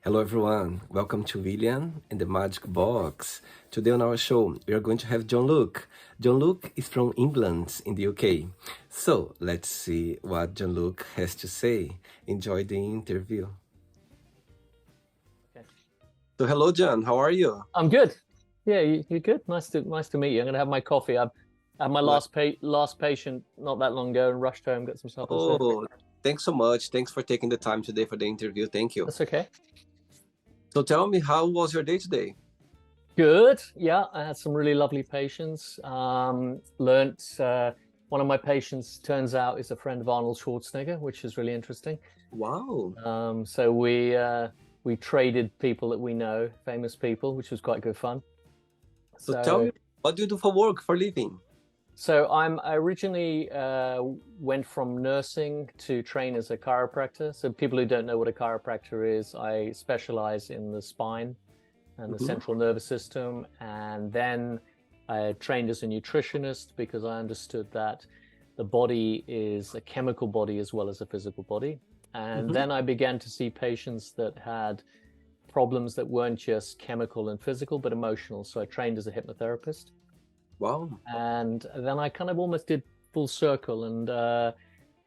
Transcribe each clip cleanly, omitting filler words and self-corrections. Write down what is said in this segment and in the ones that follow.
Hello, everyone. Welcome to William and the Magic Box. Today on our show, we are going to have Jean Luc. Jean Luc is from England in the UK. So let's see what Jean Luc has to say. Enjoy the interview. Okay. So hello, John. How are you? I'm good. Yeah, you're good. Nice to meet you. I'm gonna have my coffee. I had my What? last patient not that long ago and rushed home, got some supper. So Oh, thanks so much. Thanks for taking the time today for the interview. Thank you. that's okay. So tell me, how was your day today? Good. Yeah, I had some really lovely patients. Learned one of my patients turns out is a friend of Arnold Schwarzenegger, which is really interesting. Wow. So we traded people that we know, famous people, which was quite good fun. So tell So me, what do you do for work, for living? I originally went from nursing to train as a chiropractor. So people who don't know what a chiropractor is, I specialize in the spine and the Mhm. central nervous system. And then I trained as a nutritionist because I understood that the body is a chemical body as well as a physical body. And Mhm. then I began to see patients that had problems that weren't just chemical and physical, but emotional. So I trained as a hypnotherapist. Wow. And then I kind of almost did full circle and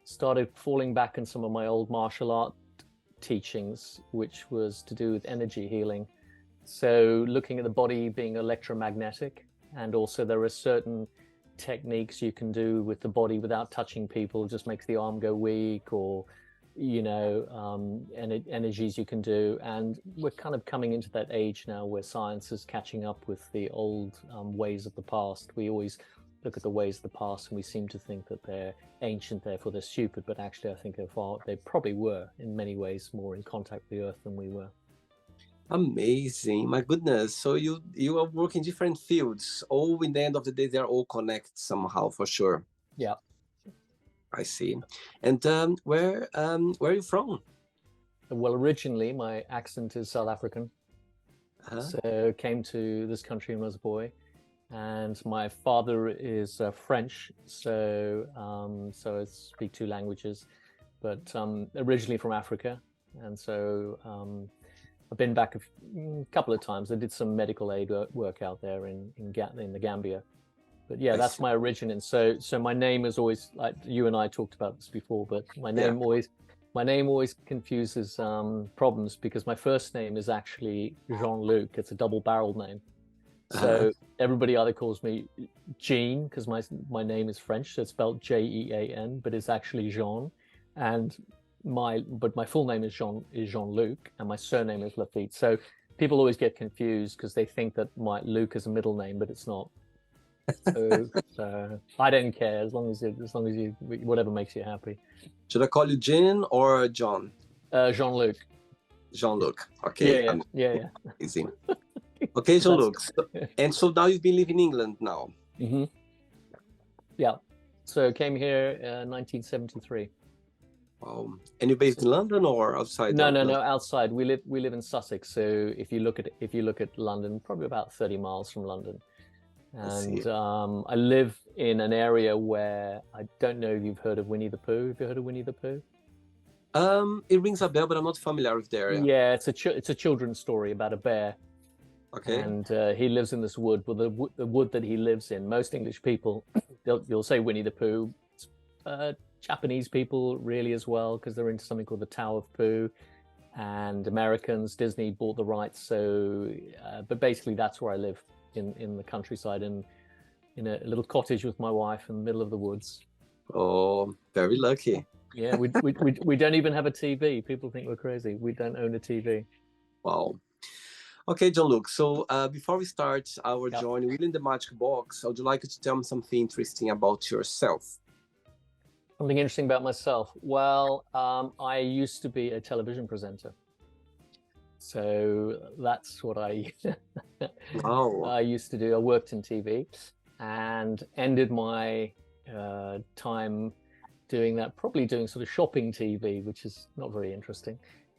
started falling back in some of my old martial art teachings, which was to do with energy healing. So looking at the body being electromagnetic, and also there are certain techniques you can do with the body without touching people, just makes the arm go weak, or energies you can do. And we're kind of coming into that age now where science is catching up with the old ways of the past. We always look at the ways of the past and we seem to think that they're ancient, therefore they're stupid, but actually I think they probably were in many ways more in contact with the earth than we were. Amazing. My goodness. So you are working different fields. All in the end of the day, they're all connected somehow for sure. Yeah. I see. And where are you from? Well, originally my accent is South African. Huh? So came to this country when I was a boy, and my father is French, so I speak two languages, but originally from Africa, and so I've been back a couple of times. I did some medical aid work out there in the Gambia, but yeah, I that's see. my origin. And so my name is always, like you and I talked about this before, but Yeah. my name always confuses problems because my first name is actually Jean Luc. It's a double-barreled name. Uh-huh. So everybody either calls me Jean because my name is French, so it's spelled Jean, but it's actually Jean. And my full name is Jean Luc, and my surname is Lafitte. So people always get confused because they think that my Luc is a middle name, but it's not. So I don't care as long as you whatever makes you happy. Should I call you Jean or John? Jean Luc. Jean-Luc. Yeah, Okay. yeah. Amazing. Okay, That's Jean-Luc. So now you've been living in England now. hmm yeah. So came here 1973. And you're based So, in London or outside no, of no, London? no. Outside, we live in Sussex. So if you look at London, probably about 30 miles from London. I see. And I live in an area where I don't know if you've heard of Winnie the Pooh. Have you heard of Winnie the Pooh? It rings a bell, but I'm not familiar with the area. Yeah, it's a children's story about a bear, Okay. and he lives in this wood. Well, the wood that he lives in, most English people, you'll say Winnie the Pooh. Japanese people really as well because they're into something called the Tower of Pooh, and Americans, Disney bought the rights. So, but basically that's where I live in the countryside in a little cottage with my wife in the middle of the woods. Oh, very lucky. Yeah, we don't even have a TV. People think we're crazy. We don't own a TV. Wow. Okay, Jean-Luc. So before we start our Yeah. journey within the magic box, I would like you to tell me something interesting about yourself. Something interesting about myself. Well, I used to be a television presenter. So that's what Wow. I used to do. I worked in TV and ended my time doing that, probably doing sort of shopping TV, which is not very interesting.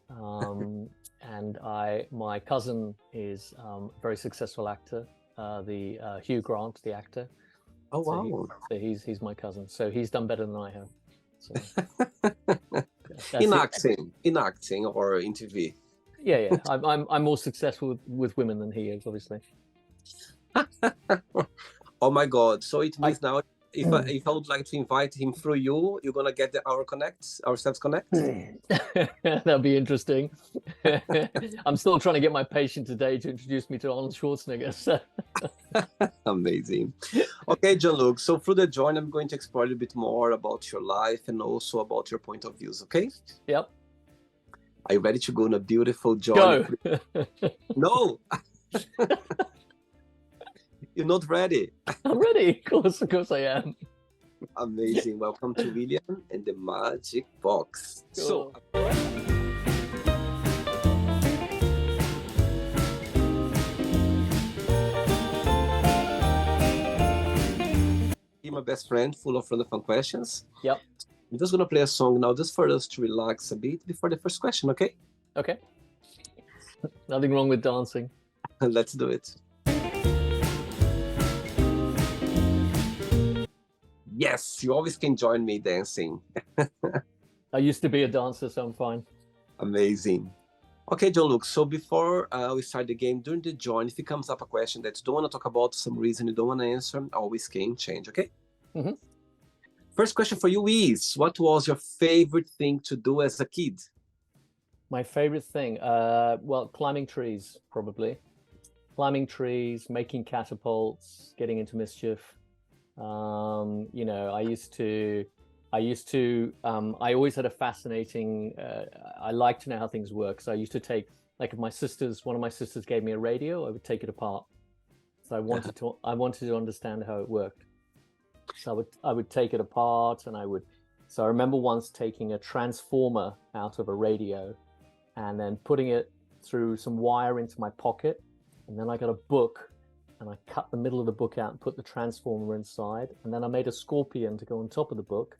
And my cousin is a very successful actor, the Hugh Grant, the actor. Oh, So wow. he's my cousin. So he's done better than I have. So that's In it. acting or in TV. Yeah. I'm more successful with women than he is, obviously. Oh my God! So it I means now, if I would like to invite him through you, you're gonna get ourselves connect. That'd be interesting. I'm still trying to get my patient today to introduce me to Arnold Schwarzenegger. So. Amazing. Okay, Jean Luc. So through the join, I'm going to explore a little bit more about your life and also about your point of views. Okay? Yep. Are you ready to go on a beautiful journey? Go. No, you're not ready. I'm ready. Of course I am. Amazing. Welcome to William and the Magic Box. Cool. Be my best friend, full of fun questions. Yep. I'm just gonna play a song now, just for us to relax a bit before the first question. Okay? Okay. Nothing wrong with dancing. Let's do it. Yes, you always can join me dancing. I used to be a dancer, so I'm fine. Amazing. Okay, Jean Luc. So before we start the game, during the join, if it comes up a question that you don't want to talk about, some reason you don't want to answer, always can change. Okay. Mm-hmm. First question for you is: what was your favorite thing to do as a kid? My favorite thing, well, climbing trees, probably. Climbing trees, making catapults, getting into mischief. You know, I always had a fascinating, I like to know how things work. So I used to take, like if one of my sisters gave me a radio, I would take it apart. So I wanted to understand how it worked. So I would take it apart and so I remember once taking a transformer out of a radio and then putting it through some wire into my pocket. And then I got a book and I cut the middle of the book out and put the transformer inside. And then I made a scorpion to go on top of the book.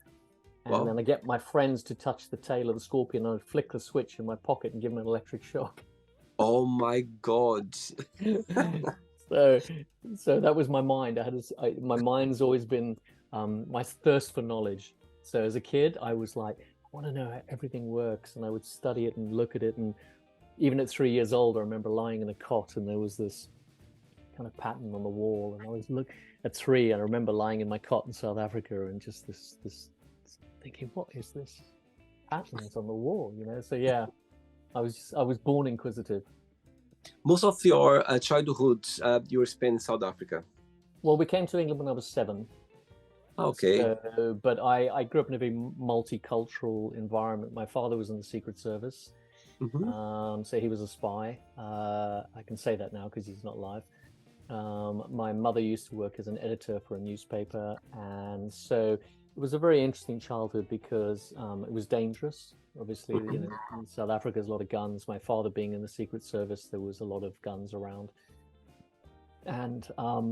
And then I get my friends to touch the tail of the scorpion and I'd flick the switch in my pocket and give them an electric shock. Oh my God. So that was my mind. My mind's always been my thirst for knowledge. So as a kid, I was like, I want to know how everything works. And I would study it and look at it. And even at 3 years old, I remember lying in a cot and there was this kind of pattern on the wall. And I was at 3, and I remember lying in my cot in South Africa and just this thinking, what is this patterns on the wall? You know? So yeah, I was born inquisitive. Most of your childhood, you were spent in South Africa. Well, we came to England when I was 7. Okay. But I grew up in a very multicultural environment. My father was in the Secret Service. Mm-hmm. So he was a spy. I can say that now because he's not alive. My mother used to work as an editor for a newspaper. And so it was a very interesting childhood because it was dangerous. Obviously, you know, in South Africa, there's a lot of guns. My father being in the Secret Service, there was a lot of guns around. And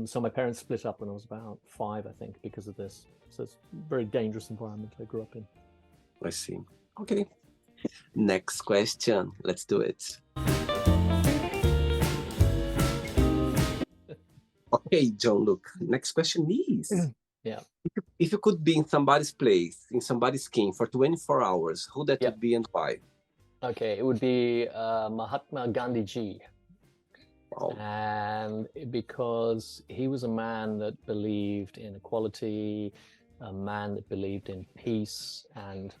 so my parents split up when I was about 5, I think, because of this. So it's a very dangerous environment I grew up in. I see. Okay. Next question. Let's do it. Okay, Jean Luc. Next question is... Yeah. If you could be in somebody's place, in somebody's skin for 24 hours, who that would be and why? Okay, it would be Mahatma Gandhi ji. Wow. And because he was a man that believed in equality, a man that believed in peace. And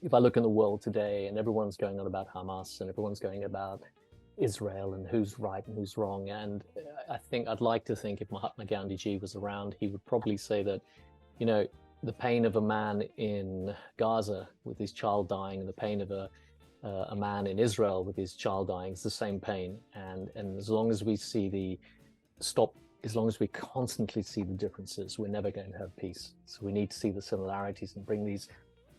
if I look in the world today and everyone's going on about Hamas and everyone's going about Israel and who's right and who's wrong. And I'd like to think if Mahatma Gandhi ji was around, he would probably say that, you know, the pain of a man in Gaza with his child dying and the pain of a man in Israel with his child dying is the same pain. And as long as we as long as we constantly see the differences, we're never going to have peace. So we need to see the similarities and bring these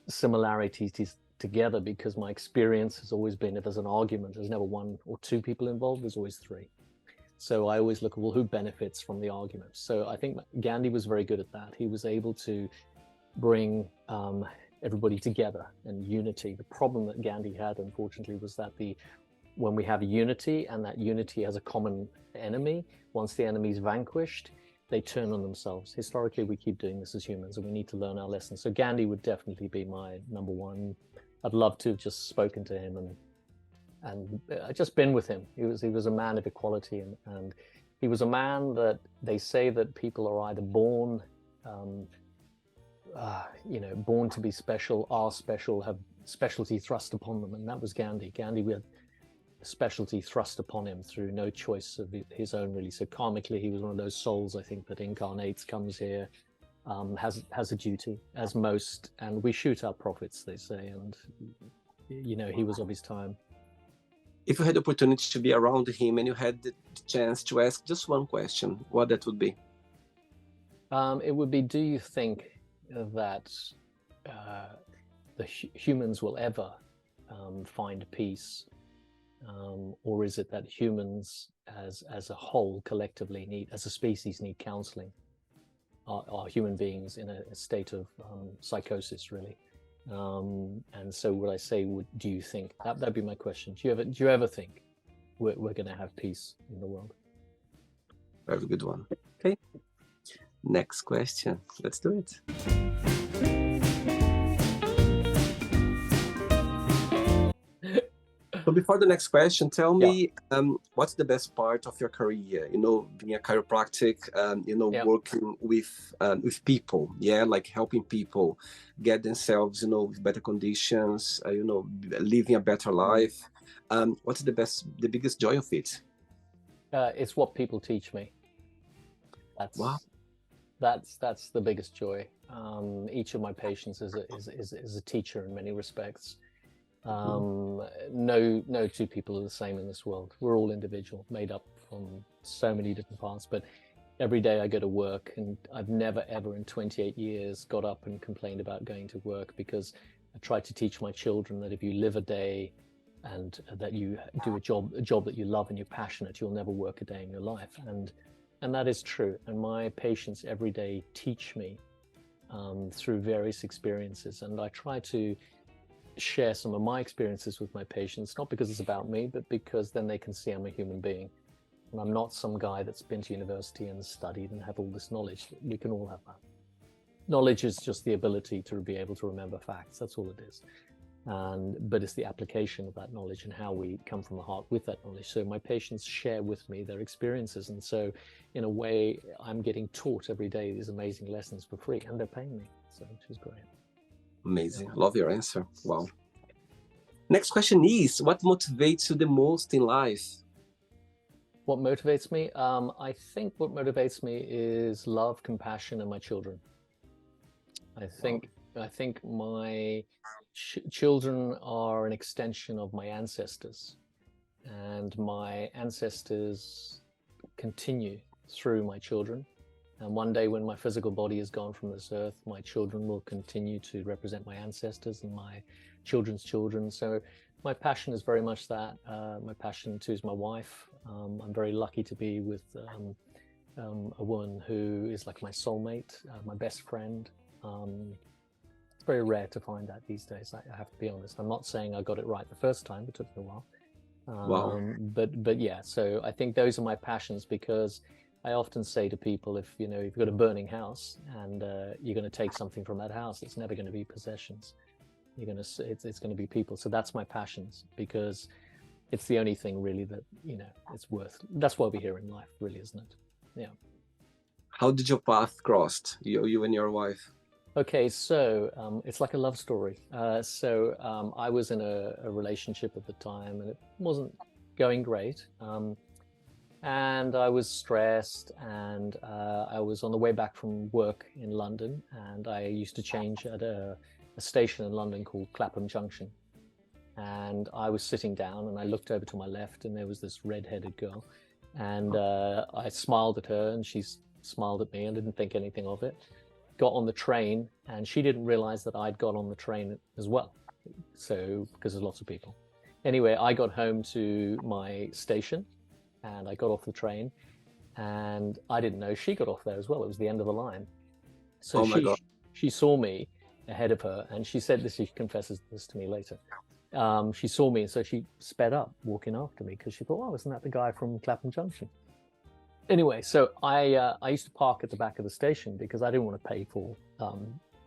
similarities together, because my experience has always been if there's an argument, there's never 1 or 2 people involved, there's always 3. So I always look at, well, who benefits from the argument? So I think Gandhi was very good at that. He was able to bring everybody together and unity. The problem that Gandhi had, unfortunately, was that when we have unity and that unity has a common enemy, once the enemy is vanquished, they turn on themselves. Historically, we keep doing this as humans and we need to learn our lessons. So Gandhi would definitely be my number 1. I'd love to have just spoken to him and and I just been with him. He was a man of equality, and he was a man that they say that people are either born, born to be special, are special, have specialty thrust upon them, and that was Gandhi. Gandhi had specialty thrust upon him through no choice of his own, really. So karmically, he was one of those souls, I think, that incarnates, comes here, has a duty, as most, and we shoot our prophets, they say, and he was of his time. If you had the opportunity to be around him and you had the chance to ask just one question, what that would be? It would be, do you think that the humans will ever find peace? Or is it that humans as a whole collectively need, as a species, need counseling? Are human beings in a state of psychosis, really? And so what I say, do you think, that'd be my question. Do you ever think we're going to have peace in the world? Very good one. Okay. Next question. Let's do it. So before the next question, tell me, what's the best part of your career? Being a chiropractic, working with people, like helping people get themselves, with better conditions, living a better life. What's the biggest joy of it? It's what people teach me. That's the biggest joy. Each of my patients is a teacher in many respects. No two people are the same in this world. We're all individual, made up from so many different parts. But every day I go to work, and I've never ever in 28 years got up and complained about going to work, because I try to teach my children that if you live a day and that you do a job that you love and you're passionate, you'll never work a day in your life. And that is true. And my patients every day teach me through various experiences, and I try to share some of my experiences with my patients, not because it's about me, but because then they can see I'm a human being, and I'm not some guy that's been to university and studied and have all this knowledge. We can all have that. Knowledge is just the ability to be able to remember facts. That's all it is. But it's the application of that knowledge and how we come from the heart with that knowledge. So my patients share with me their experiences, and so in a way I'm getting taught every day these amazing lessons for free, and they're paying me, so which is great. Amazing. Love your answer. Wow. Next question is, what motivates you the most in life? What motivates me? I think what motivates me is love, compassion, and my children. I think my children are an extension of my ancestors, and my ancestors continue through my children. And one day when my physical body is gone from this earth, my children will continue to represent my ancestors and my children's children. So my passion is very much that. My passion too is my wife. I'm very lucky to be with a woman who is like my soulmate, my best friend. It's very rare to find that these days, I have to be honest. I'm not saying I got it right the first time, it took me a while. Wow. But yeah, so I think those are my passions, because I often say to people, if you've got a burning house and you're going to take something from that house, it's never going to be possessions. It's going to be people. So that's my passions, because it's the only thing really that it's worth. That's why we're here in life, really, isn't it? Yeah. How did your path crossed, you and your wife? Okay, so it's like a love story. I was in a relationship at the time, and it wasn't going great. And I was stressed, and I was on the way back from work in London, and I used to change at a station in London called Clapham Junction. And I was sitting down, and I looked over to my left, and there was this red-headed girl, and I smiled at her, and she smiled at me, and didn't think anything of it. Got on the train, and she didn't realize that I'd got on the train as well. So, because there's lots of people. Anyway, I got home to my station, and I got off the train, and I didn't know she got off there as well. It was the end of the line. So she saw me ahead of her, and she said this, she confesses this to me later. She saw me, and so she sped up, walking after me, because she thought, oh, isn't that the guy from Clapham Junction? Anyway, so I used to park at the back of the station, because I didn't want to pay for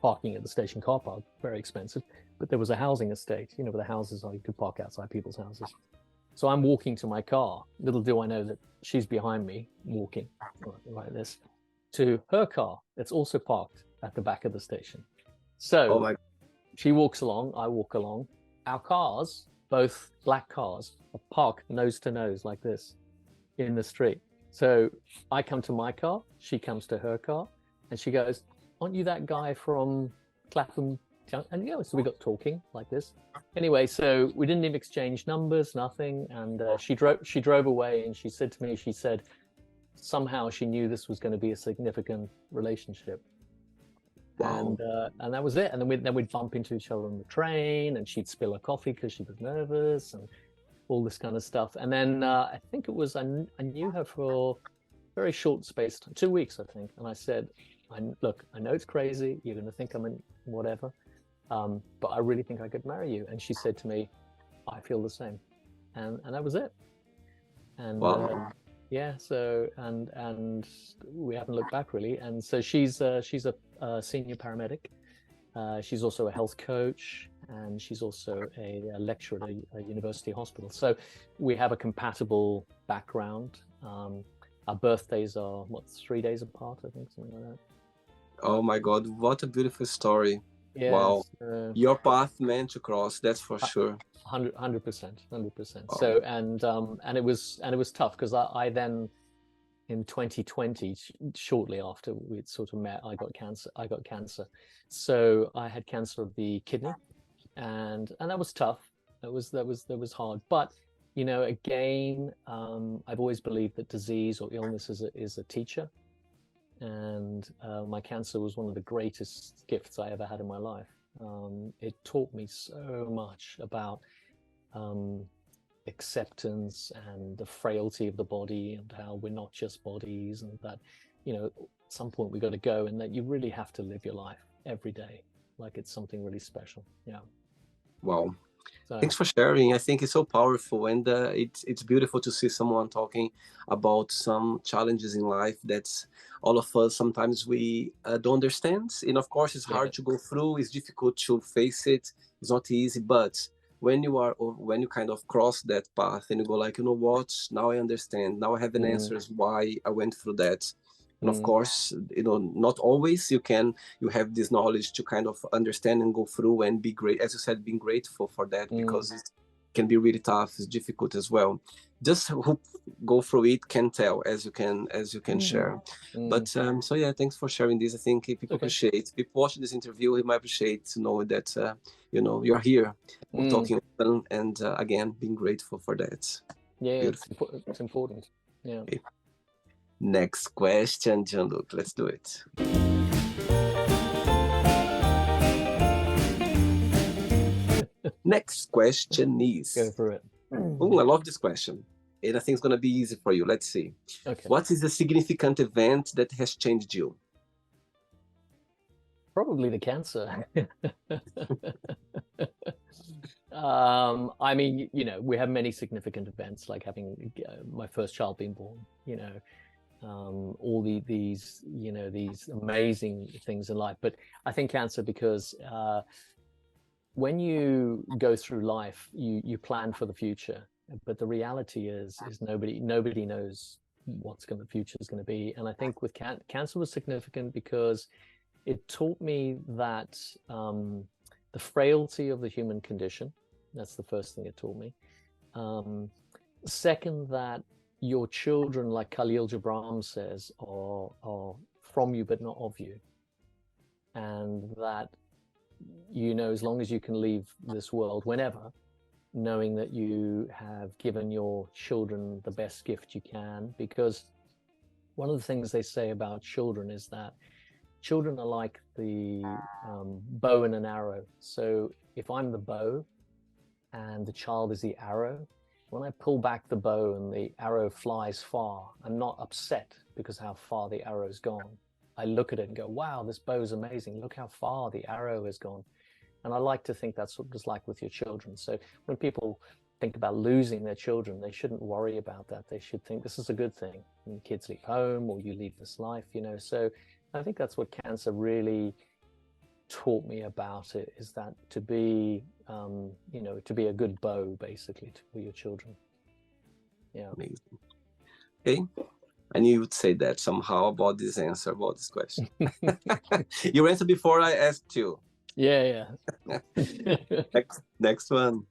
parking at the station car park, very expensive. But there was a housing estate, where the houses are, you could park outside people's houses. So I'm walking to my car. Little do I know that she's behind me, walking like this, to her car that's also parked at the back of the station. Oh So my, she walks along, I walk along. Our cars, both black cars, are parked nose to nose like this in the street. So I come to my car, she comes to her car, and she goes, "Aren't you that guy from Clapham?" And so we got talking like this. Anyway, so we didn't even exchange numbers, nothing. And she drove away, and she said to me, she said, somehow she knew this was going to be a significant relationship. wow. And that was it. And then we'd bump into each other on the train, and she'd spill her coffee because she was nervous, and all this kind of stuff. And then I think it was I knew her for a very short space, 2 weeks, I think. And I said, "Look, I know it's crazy. You're going to think I'm in whatever, but I really think I could marry you." And she said to me, "I feel the same," and that was it. And Wow. yeah, so and we haven't looked back really. And so she's a senior paramedic. She's also a health coach, and she's also a lecturer at a university hospital. So we have a compatible background. Our birthdays are 3 days apart, I think, something like that. Oh my God, what a beautiful story. Wow. Yes, Your path meant to cross, that's for sure. 100%, 100%. Wow. So and it was tough because I then in 2020, shortly after we'd sort of met, I got cancer. So I had cancer of the kidney, and that was tough. That was hard. But again, I've always believed that disease or illness is a teacher, and my cancer was one of the greatest gifts I ever had in my life. It taught me so much about acceptance and the frailty of the body, and how we're not just bodies, and that at some point we got to go, and that you really have to live your life every day like it's something really special. Yeah. Wow. So Thanks for sharing. I think it's so powerful, and it's beautiful to see someone talking about some challenges in life that's all of us sometimes we don't understand. And of course, it's yeah. hard to go through. It's difficult to face it. It's not easy, but when you kind of cross that path and you go like, you know what? Now I understand. Now I have an answers why I went through that. And of course, not always you have this knowledge to kind of understand and go through and be great, as you said, being grateful for that, because it can be really tough, it's difficult as well. Just who go through it can tell, as you can share. But so yeah, thanks for sharing this. I think people Okay. appreciate, people watching this interview, they might appreciate to know that you're here, we're talking open, and again, being grateful for that. Yeah, Beautiful. it's important. Yeah. Okay. Next question, Jean Luc. Let's do it. Next question is. Go for it. Oh, I love this question. And I think it's going to be easy for you. Let's see. Okay. What is a significant event that has changed you? Probably the cancer. I mean, we have many significant events, like having my first child being born, all these amazing things in life. But I think cancer, because when you go through life, you plan for the future, but the reality is nobody knows the future is going to be. And I think with cancer was significant because it taught me that the frailty of the human condition. That's the first thing it taught me. Second, that your children, like Khalil Gibran says, are from you but not of you. And that, as long as you can leave this world whenever, knowing that you have given your children the best gift you can. Because one of the things they say about children is that children are like the bow and an arrow. So if I'm the bow and the child is the arrow, when I pull back the bow and the arrow flies far, I'm not upset because how far the arrow's gone. I look at it and go, wow, this bow is amazing. Look how far the arrow has gone. And I like to think that's what it's like with your children. So when people think about losing their children, they shouldn't worry about that. They should think this is a good thing. When kids leave home or you leave this life, So I think that's what cancer really taught me about it, is that to be, to be a good bow, basically, for your children. Yeah. Amazing. Okay. I knew you would say that somehow about this answer, about this question. You answered before I asked you. Yeah. Next one.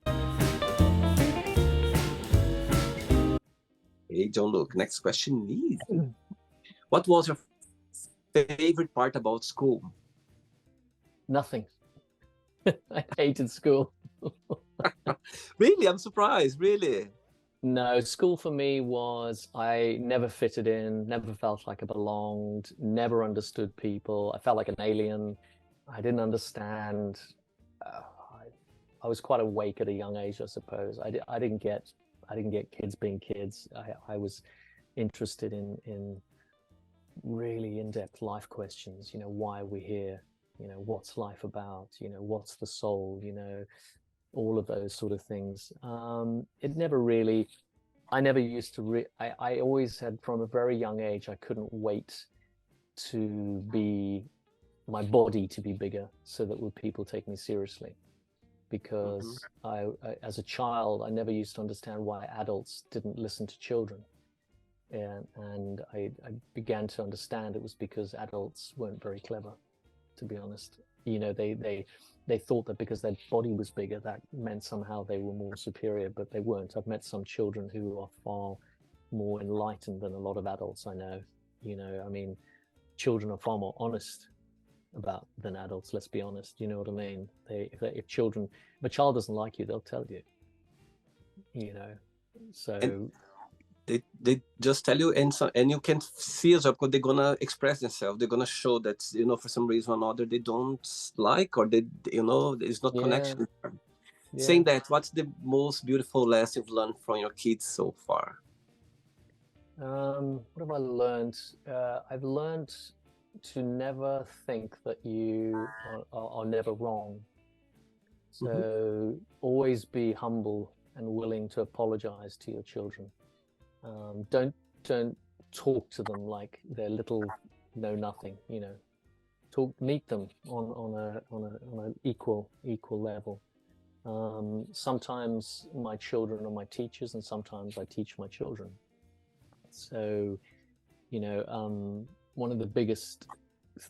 Hey, John Luc. Next question is, what was your favorite part about school? Nothing. I hated school. Really? I'm surprised. Really? No, school for me was, I never fitted in, never felt like I belonged, never understood people. I felt like an alien. I didn't understand. Uh, I was quite awake at a young age, I suppose. I didn't get kids being kids. I was interested in really in-depth life questions. Why are we here? What's life about? What's the soul? All of those sort of things. It never really, I never used to, I always had, from a very young age, I couldn't wait to be, my body to be bigger so that would people take me seriously. Because I, as a child, I never used to understand why adults didn't listen to children. And I began to understand it was because adults weren't very clever, to be honest. They thought that because their body was bigger, that meant somehow they were more superior, but they weren't. I've met some children who are far more enlightened than a lot of adults I know. I mean, children are far more honest than adults, let's be honest. You know what I mean? If a child doesn't like you, they'll tell you. So and they just tell you, and you can see as well, because they're gonna express themselves. They're gonna show that for some reason or another they don't like, or there's not connection. Yeah. Saying that, what's the most beautiful lesson you've learned from your kids so far? What have I learned? I've learned to never think that you are never wrong. So always be humble and willing to apologize to your children. Don't talk to them like they're little know nothing. Meet them on an equal level. Sometimes my children are my teachers, and sometimes I teach my children. So, one of the biggest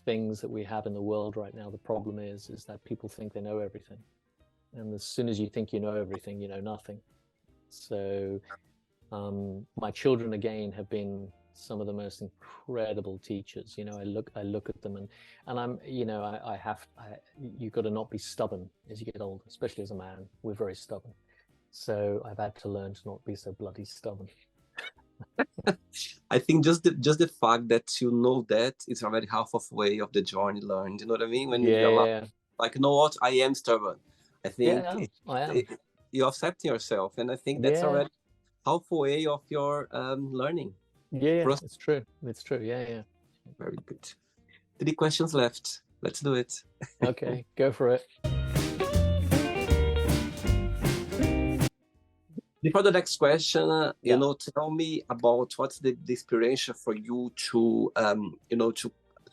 things that we have in the world right now, the problem is that people think they know everything. And as soon as you think you know everything, you know nothing. So my children, again, have been some of the most incredible teachers. I look at them, and I'm, you've got to not be stubborn as you get older, especially as a man. We're very stubborn. So I've had to learn to not be so bloody stubborn. I think just the fact that you know that it's already half of the way of the journey learned. You know what I mean? When you realize, like, you know what, I am stubborn. I think I am. You're accepting yourself, and I think that's already halfway of your learning. Yeah, it's true. It's true. Yeah. Very good. 3 questions left. Let's do it. Okay, go for it. Before the next question, tell me about what's the inspiration for you to,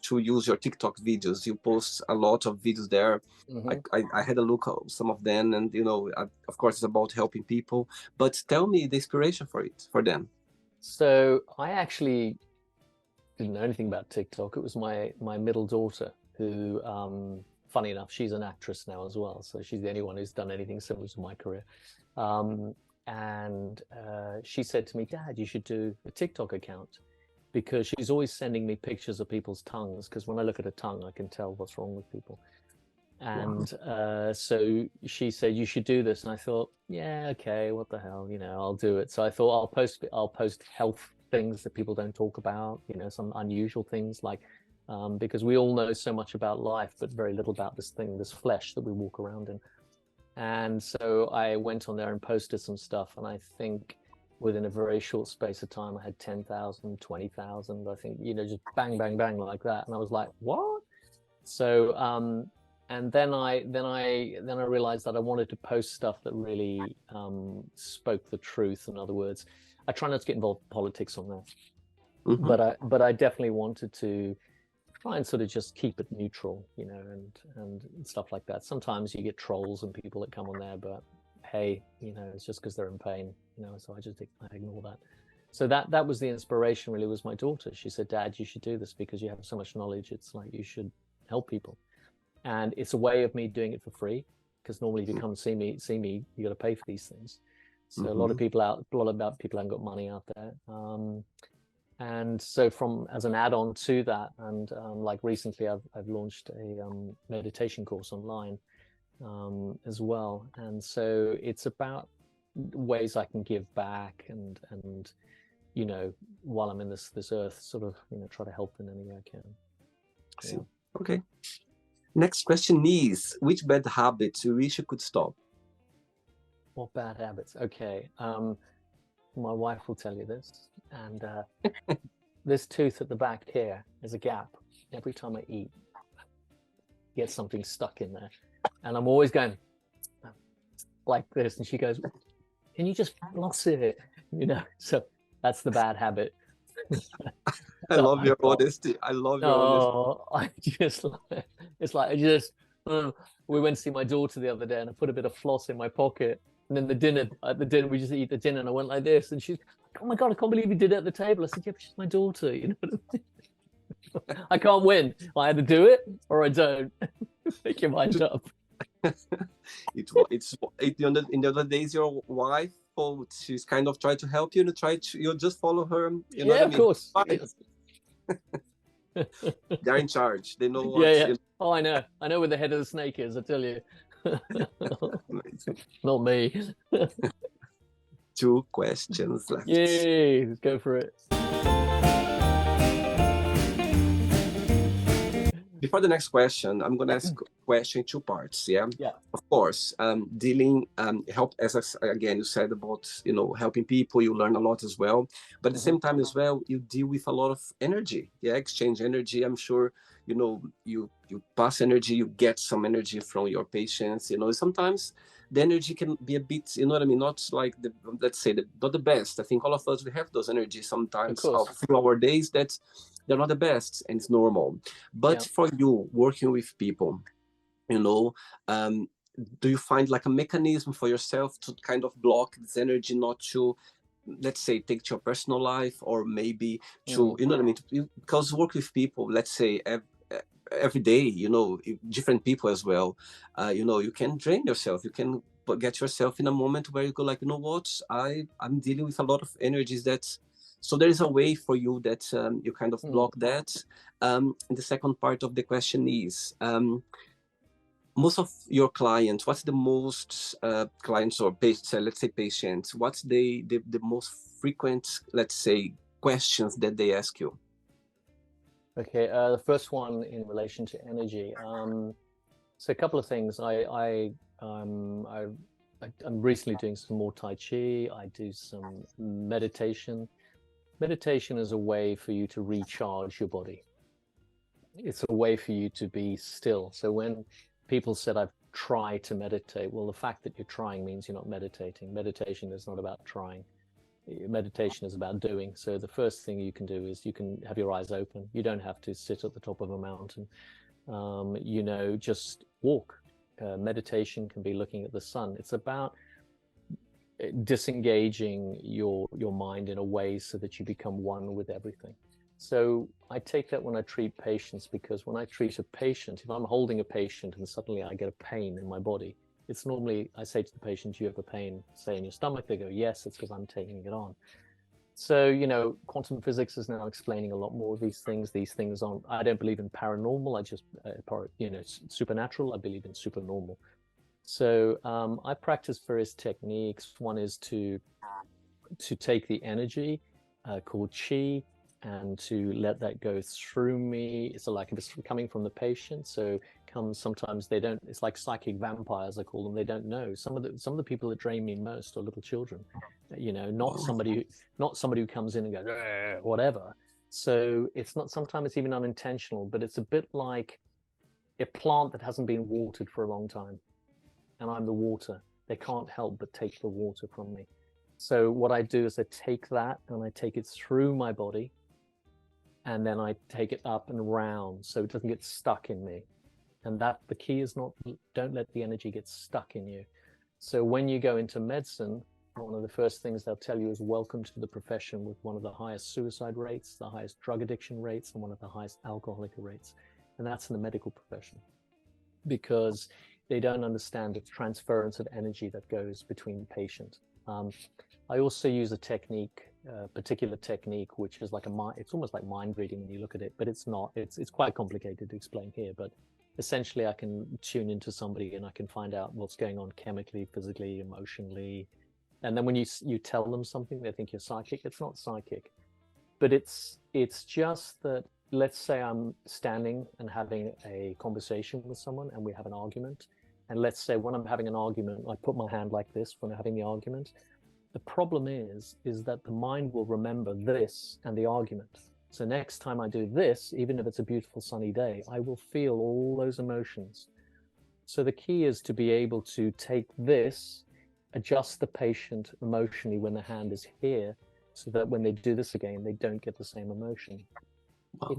to use your TikTok videos. You post a lot of videos there. I had a look at some of them, and of course it's about helping people. But tell me the inspiration for them. So I actually didn't know anything about TikTok. It was my middle daughter who, funny enough, she's an actress now as well. So she's the only one who's done anything similar to my career. And she said to me, "Dad, you should do a TikTok account," because she's always sending me pictures of people's tongues, because when I look at a tongue, I can tell what's wrong with people. And so she said, "You should do this." And I thought, yeah, okay, what the hell, I'll do it. So I thought I'll post health things that people don't talk about, some unusual things, like because we all know so much about life, but very little about this flesh that we walk around in. And so I went on there and posted some stuff, and I think within a very short space of time I had 10,000, 20,000, I think, just bang bang bang like that. And I was like, what? So and then I realized that I wanted to post stuff that really spoke the truth. In other words, I try not to get involved in politics on that, but I definitely wanted to try and sort of just keep it neutral, and stuff like that. Sometimes you get trolls and people that come on there, but hey, it's just because they're in pain, so I ignore that. So that was the inspiration, really, was my daughter. She said, Dad, you should do this because you have so much knowledge. It's like you should help people. And it's a way of me doing it for free, because normally if you come see me, you got to pay for these things. So a lot of people haven't got money out there. And so as an add-on to that, and like recently I've launched a meditation course online as well. And so it's about ways I can give back and while I'm in this earth, sort of, try to help in any way I can. Yeah. Okay. Next question is, which bad habits you wish you could stop? What bad habits? Okay. My wife will tell you this. And this tooth at the back here is a gap. Every time I eat, get something stuck in there. And I'm always going like this. And she goes, can you just floss it? So that's the bad habit. I love your honesty. I love your honesty. I just, it's like, we went to see my daughter the other day and I put a bit of floss in my pocket. And then at the dinner, we just eat the dinner and I went like this. And she's like, oh my God, I can't believe you did it at the table. I said, yeah, but she's my daughter. I can't win. I either do it or I don't. Make your mind up. In the other days, your wife, she's kind of trying to help you, you just follow her. You know what I mean? Of course. They're in charge. They know what. Yeah. Oh, I know where the head of the snake is. I tell you. Not me. 2 questions left. Yay! Let's go for it. Before the next question, I'm going to ask a question in 2 parts. Yeah. Of course, help, again you said about helping people. You learn a lot as well, but at the same time as well, you deal with a lot of energy. Yeah, exchange energy. I'm sure you pass energy, you get some energy from your patients. Sometimes the energy can be a bit, what I mean, not like not the best. I think all of us, we have those energies sometimes through our days that they're not the best, and it's normal. But for you working with people, do you find like a mechanism for yourself to kind of block this energy, not to, let's say, take to your personal life, or maybe to, what I mean? Because work with people, let's say, every day, different people as well, you can drain yourself. You can get yourself in a moment where you go like, what, I'm dealing with a lot of energies so there is a way for you that you kind of block that. And the second part of the question is, most of your clients, what's the most clients or patients, let's say patients, what's the most frequent, let's say, questions that they ask you? Okay, the first one in relation to energy. So a couple of things. I'm recently doing some more Tai Chi. I do some meditation. Meditation is a way for you to recharge your body. It's a way for you to be still. So when people said, I've tried to meditate, well, the fact that you're trying means you're not meditating. Meditation is not about trying. Meditation is about doing. So the first thing you can do is you can have your eyes open. You don't have to sit at the top of a mountain. Just walk. Meditation can be looking at the sun. It's about disengaging your mind in a way so that you become one with everything. So I take that when I treat patients, because when I treat a patient, if I'm holding a patient and suddenly I get a pain in my body, it's normally, I say to the patient, you have a pain, say, in your stomach. They go, yes, it's because I'm taking it on. So, quantum physics is now explaining a lot more of these things. These things aren't, I don't believe in paranormal. I just, supernatural. I believe in supernormal. So I practice various techniques. One is to take the energy called chi and to let that go through me. It's like if it's coming from the patient. So sometimes they don't, it's like psychic vampires, I call them. They don't know. Some of the people that drain me most are little children, not somebody who comes in and goes, whatever. So it's not, sometimes it's even unintentional, but it's a bit like a plant that hasn't been watered for a long time. And I'm the water. They can't help but take the water from me. So what I do is I take that and I take it through my body, and then I take it up and around so it doesn't get stuck in me. And that the key is not, don't let the energy get stuck in you. So when you go into medicine, one of the first things they'll tell you is welcome to the profession with one of the highest suicide rates, the highest drug addiction rates, and one of the highest alcoholic rates. And that's in the medical profession, because they don't understand the transference of energy that goes between patient. I also use a technique, a particular technique, which is like it's almost like mind reading when you look at it, but it's not. It's quite complicated to explain here, but essentially I can tune into somebody and I can find out what's going on chemically, physically, emotionally. And then when you tell them something, they think you're psychic. It's not psychic, but it's just that, let's say I'm standing and having a conversation with someone and we have an argument. And let's say when I'm having an argument, I put my hand like this when I'm having the argument. The problem is that the mind will remember this and the argument. So next time I do this, even if it's a beautiful sunny day, I will feel all those emotions. So the key is to be able to take this, adjust the patient emotionally when the hand is here, so that when they do this again, they don't get the same emotion. Wow.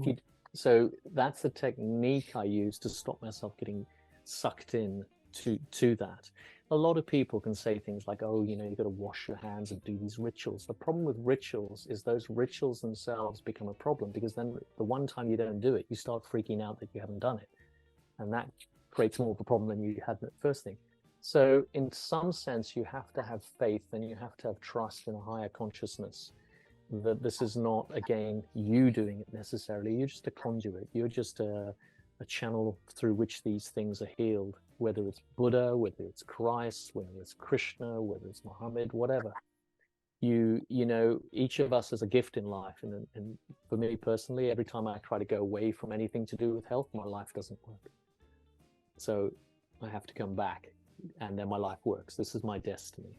So that's the technique I use to stop myself getting sucked in to that. A lot of people can say things like, oh, you got to wash your hands and do these rituals. The problem with rituals is those rituals themselves become a problem, because then the one time you don't do it, you start freaking out that you haven't done it. And that creates more of a problem than you had in the first thing. So in some sense, you have to have faith and you have to have trust in a higher consciousness, that this is not, again, you doing it necessarily. You're just a conduit. You're just a channel through which these things are healed, whether it's Buddha, whether it's Christ, whether it's Krishna, whether it's Muhammad, whatever. You know, each of us has a gift in life. And for me personally, every time I try to go away from anything to do with health, my life doesn't work. So I have to come back, and then my life works. This is my destiny.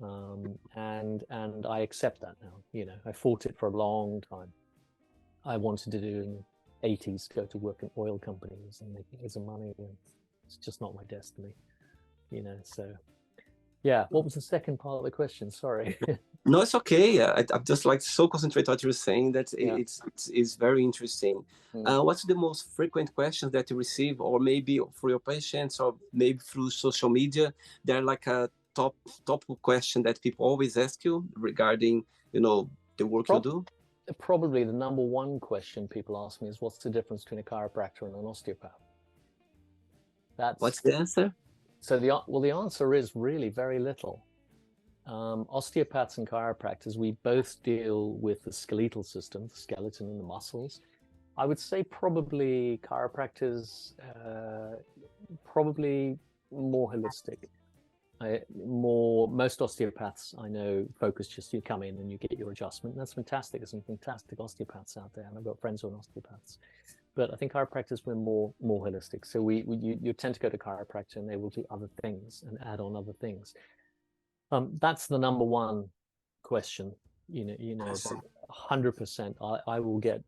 And I accept that now. I fought it for a long time. I wanted to do in the 80s, go to work in oil companies and make loads of money, and it's just not my destiny, so yeah. What was the second part of the question? Sorry. No, it's okay. I'm just like so concentrated on what you're saying that it's very interesting. What's the most frequent questions that you receive, or maybe for your patients, or maybe through social media? They're like a top question that people always ask you regarding, the work you do. Probably the number one question people ask me is, what's the difference between a chiropractor and an osteopath? What's the answer? So the answer is really very little. Osteopaths and chiropractors, we both deal with the skeletal system, the skeleton and the muscles. I would say probably chiropractors, probably more holistic. Most osteopaths I know focus just, you come in and you get your adjustment. That's fantastic. There's some fantastic osteopaths out there, and I've got friends who are osteopaths. But I think chiropractors were more holistic. So you tend to go to chiropractor and they will do other things and add on other things. That's the number one question. 100%. I will get.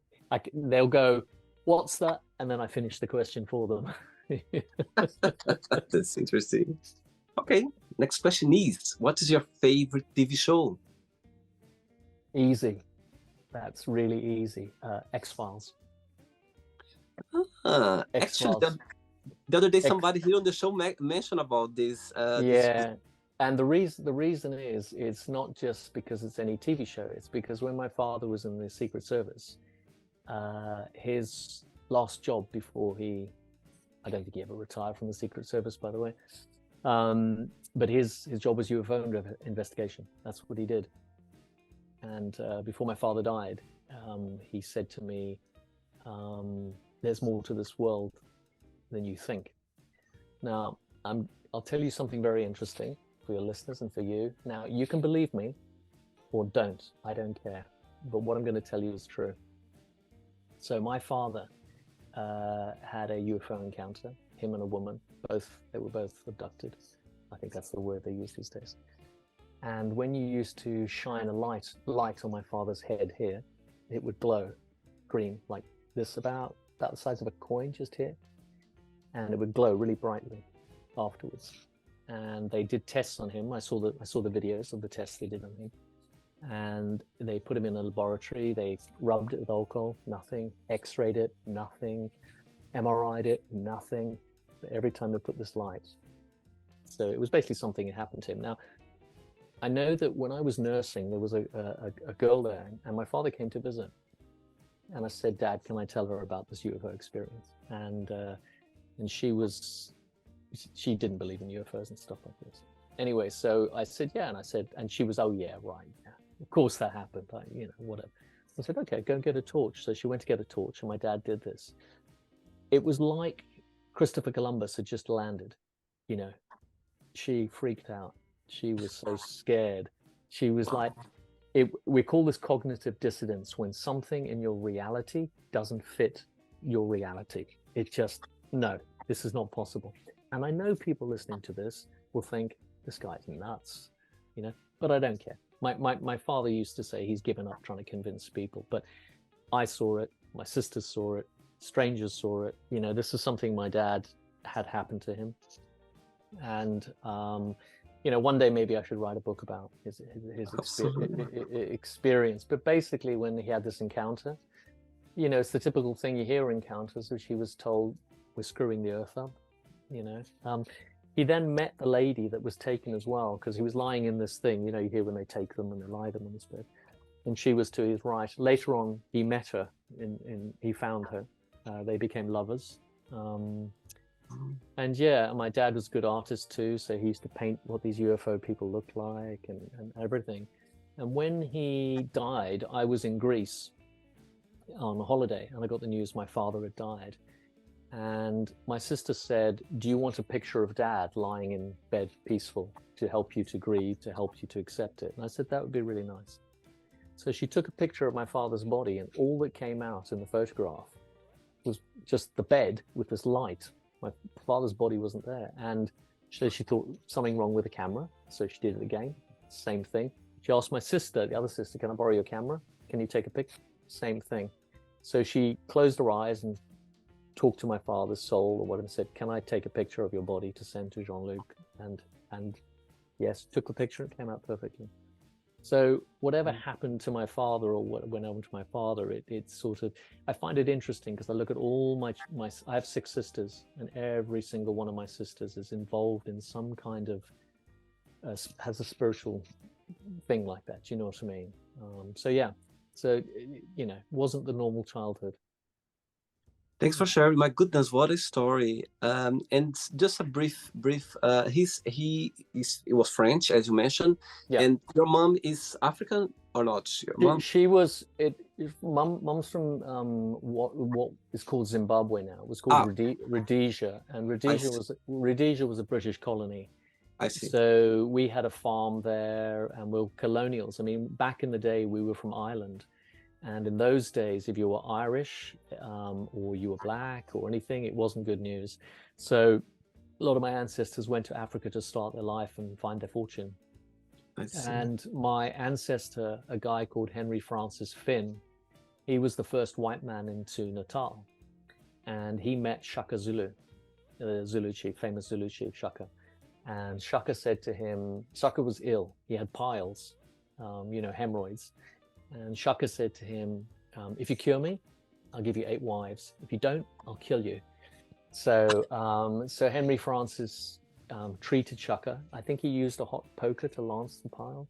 They'll go, "What's that?" And then I finish the question for them. That's interesting. Okay, next question is, what is your favorite TV show? Easy. That's really easy. X-Files. Actually, the other day somebody here on the show mentioned about this. Yeah, and the reason is, it's not just because it's any TV show. It's because when my father was in the Secret Service, his last job before I don't think he ever retired from the Secret Service, by the way. But his job was UFO investigation. That's what he did. And before my father died, he said to me, there's more to this world than you think. Now, I'll tell you something very interesting for your listeners and for you. Now, you can believe me or don't. I don't care. But what I'm going to tell you is true. So my father had a UFO encounter, him and a woman. They were both abducted. I think that's the word they use these days. And when you used to shine a light on my father's head here, it would glow green, like this, about the size of a coin just here. And it would glow really brightly afterwards. And they did tests on him. I saw the videos of the tests they did on him. And they put him in a laboratory. They rubbed it with alcohol, nothing. X-rayed it, nothing. MRI'd it, nothing. But every time they put this light, So it was basically something that happened to him. Now, I know that when I was nursing, there was a girl there, and my father came to visit. And I said, Dad, can I tell her about this UFO experience? And she didn't believe in UFOs and stuff like this. Anyway, so I said, yeah. And she was, oh yeah, right. Yeah. Of course that happened. Whatever. I said, okay, go and get a torch. So she went to get a torch, and my dad did this. It was like Christopher Columbus had just landed. She freaked out. She was so scared. She was like, we call this cognitive dissonance, when something in your reality doesn't fit your reality. It just, no, this is not possible. And I know people listening to this will think, this guy's nuts, but I don't care. My father used to say he's given up trying to convince people, but I saw it, my sisters saw it, strangers saw it. This is something my dad had happened to him. And one day maybe I should write a book about his experience. But basically, when he had this encounter, it's the typical thing you hear in encounters, which he was told, we're screwing the earth up. He then met the lady that was taken as well, because he was lying in this thing. You hear when they take them and they lie them on this bed, and she was to his right. Later on, he met her. He found her. They became lovers. And yeah, my dad was a good artist too, so he used to paint what these UFO people looked like and everything. And when he died, I was in Greece on a holiday, and I got the news my father had died. And my sister said, do you want a picture of Dad lying in bed peaceful to help you to grieve, to help you to accept it? And I said, that would be really nice. So she took a picture of my father's body, and all that came out in the photograph was just the bed with this light. My father's body wasn't there. And so she thought something wrong with the camera. So she did it again. Same thing. She asked my sister, the other sister, can I borrow your camera? Can you take a picture? Same thing. So she closed her eyes and talked to my father's soul or whatever, and said, can I take a picture of your body to send to Jean Luc? And yes, took the picture. It came out perfectly. So whatever happened to my father, or what went on to my father, it's sort of, I find it interesting because I look at all my I have 6 sisters, and every single one of my sisters is involved in some kind of, has a spiritual thing like that. You know what I mean? So yeah, so, wasn't the normal childhood. Thanks for sharing. My goodness, what a story! And just a brief. He was French, as you mentioned. Yeah. And your mom is African or not? Your mom? She was. Mom's from what is called Zimbabwe now. It was called Rhodesia, and Rhodesia was a British colony. I see. So we had a farm there, and we were colonials. I mean, back in the day, we were from Ireland. And in those days, if you were Irish or you were black or anything, it wasn't good news. So a lot of my ancestors went to Africa to start their life and find their fortune. And my ancestor, a guy called Henry Francis Finn, he was the first white man into Natal. And he met Shaka Zulu, the Zulu chief, famous Zulu chief, Shaka. And Shaka said to him, Shaka was ill. He had piles, hemorrhoids. And Shaka said to him, if you cure me, I'll give you 8 wives. If you don't, I'll kill you. So Henry Francis treated Shaka. I think he used a hot poker to lance the piles.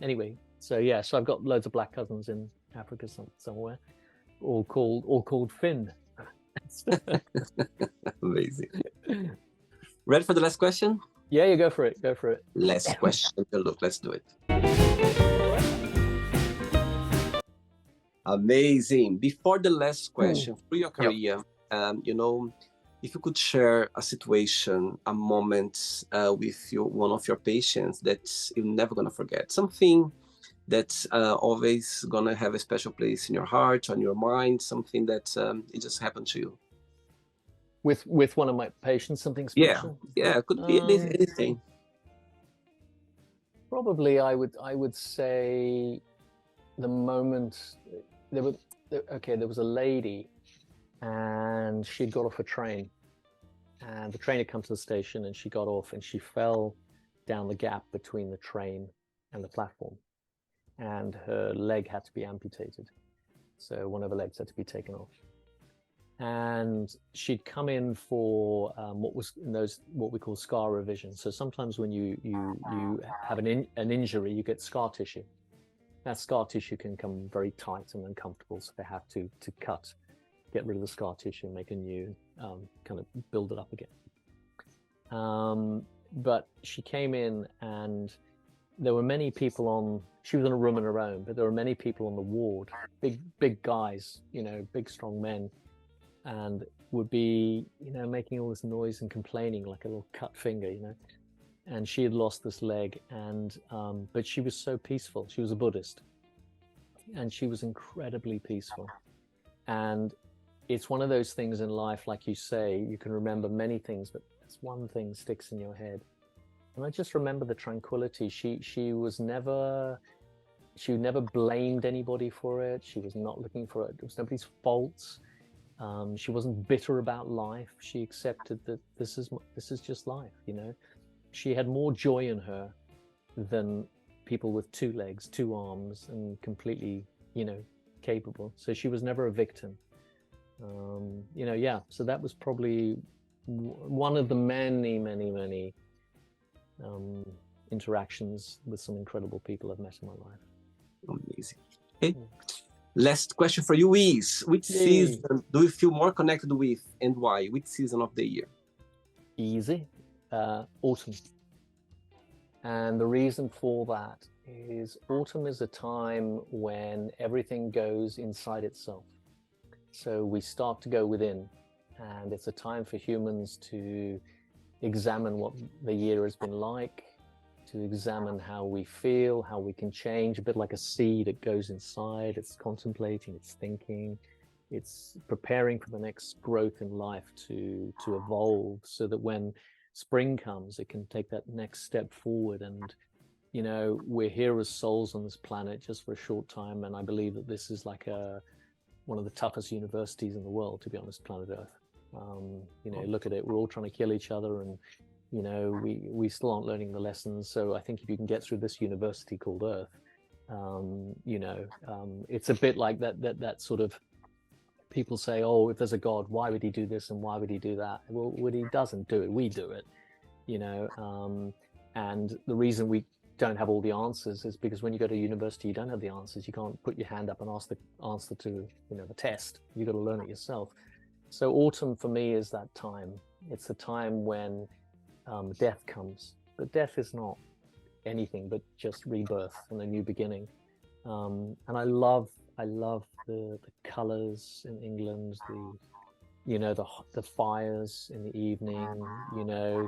Anyway, so I've got loads of black cousins in Africa somewhere, all called Finn. Amazing. Ready for the last question? Yeah, you go for it. Last question. Look, let's do it. Amazing. Before the last question, for your career, if you could share a situation, a moment with one of your patients that you're never gonna forget, something that's always gonna have a special place in your heart, on your mind, something that it just happened to you. With one of my patients, something special? Yeah, it could be anything. Probably I would say the moment there was a lady, and she'd got off a train, and the train had come to the station, and she got off, and she fell down the gap between the train and the platform, and her leg had to be amputated. So one of her legs had to be taken off. and she'd come in for what we call scar revision. So sometimes when you have an injury, you get scar tissue. That scar tissue can come very tight and uncomfortable, so they have to get rid of the scar tissue and make a new kind of build it up again. But she came in, and there were many people she was in a room on her own, but there were many people on the ward, big guys, big strong men, and would be, making all this noise and complaining like a little cut finger, and she had lost this leg, and but she was so peaceful. She was a Buddhist, and she was incredibly peaceful. And it's one of those things in life, like you say, you can remember many things, but this one thing sticks in your head. And I just remember the tranquility. She never blamed anybody for it. She was not looking for it. It was nobody's faults. She wasn't bitter about life. She accepted that this is just life, She had more joy in her than people with 2 legs, 2 arms, and completely, capable. So she was never a victim. So that was probably one of the many interactions with some incredible people I've met in my life. Amazing. Okay. Last question for you is, which season do you feel more connected with, and why? Which season of the year? Easy. Autumn. And the reason for that is autumn is a time when everything goes inside itself. So we start to go within, and it's a time for humans to examine what the year has been like, to examine how we feel, how we can change, a bit like a seed. It goes inside, it's contemplating, it's thinking, it's preparing for the next growth in life to evolve, so that when spring comes, it can take that next step forward. And we're here as souls on this planet just for a short time, and I believe that this is like one of the toughest universities in the world, to be honest, planet Earth. Look at it, we're all trying to kill each other, and we still aren't learning the lessons. So I think if you can get through this university called Earth, it's a bit like that sort of, people say, oh, if there's a God, why would he do this and why would he do that? Well, when he doesn't do it, we do it, and the reason we don't have all the answers is because when you go to university, you don't have the answers. You can't put your hand up and ask the answer to the test. You've got to learn it yourself. So autumn for me is that time. It's a time when death comes, but death is not anything but just rebirth and a new beginning. And I love the colors in England, the fires in the evening,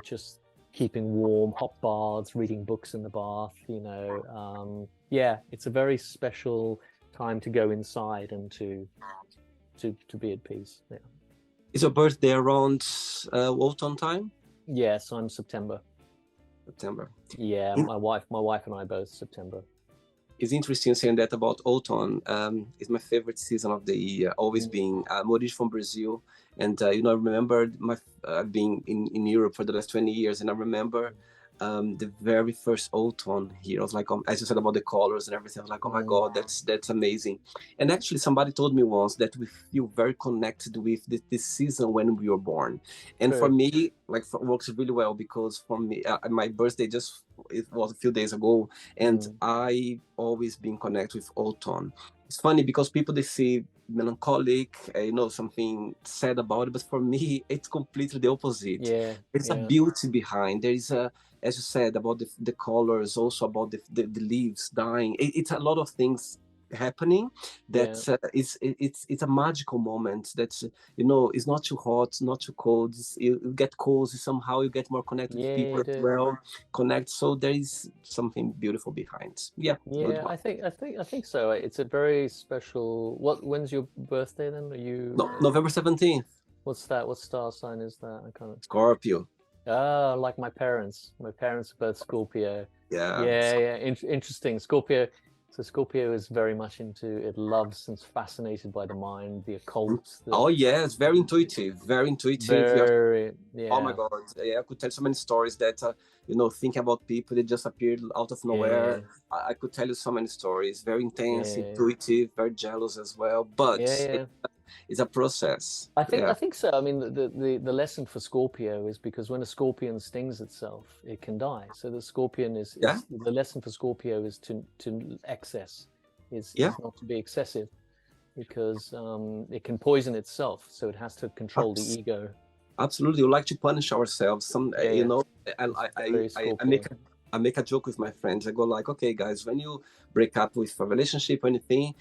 just keeping warm, hot baths, reading books in the bath, it's a very special time to go inside and to be at peace. Yeah. Is your birthday around autumn time? Yes, I'm September. Yeah, my wife and I both September. It's interesting saying that about autumn. It's my favorite season of the year, always being. I'm originally from Brazil, and I remember I've been in Europe for the last 20 years, and I remember the very first autumn here. I was like, as you said about the colors and everything, I was like, oh my God, that's amazing. And actually, somebody told me once that we feel very connected with this season when we were born. And for me, it works really well, because for me, my birthday it was a few days ago, and I always been connected with autumn. It's funny because people, they see melancholic, something sad about it, but for me, it's completely the opposite. There's a beauty behind. There is as you said, about the colors, also about the leaves dying. It's a lot of things happening that it's a magical moment that it's not too hot, not too cold. You get cozy somehow, you get more connected with people as well, so there is something beautiful behind. I think so. It's a very special. When's your birthday then? Are you November 17th? What's that? What star sign is that? I can't. Scorpio. Oh, like my parents. My parents are both Scorpio. Yeah. Interesting. Scorpio. So Scorpio is very much it loves and is fascinated by the mind, the occult. It's very intuitive. Oh my God. I could tell so many stories that, thinking about people that just appeared out of nowhere. I could tell you so many stories. Very intense, intuitive, very jealous as well. But it's a process. I Yeah. think so. I mean, the lesson for Scorpio is because when a scorpion stings itself, it can die. So the scorpion Yeah. is the lesson for Scorpio is to excess, Yeah. is not to be excessive, because it can poison itself. So it has to control the Abs- ego. Absolutely. We like to punish ourselves. Yeah, yeah. I, It's I, very I Scorpio. make a joke with my friends. I go like, okay, guys, when you break up with a relationship or anything,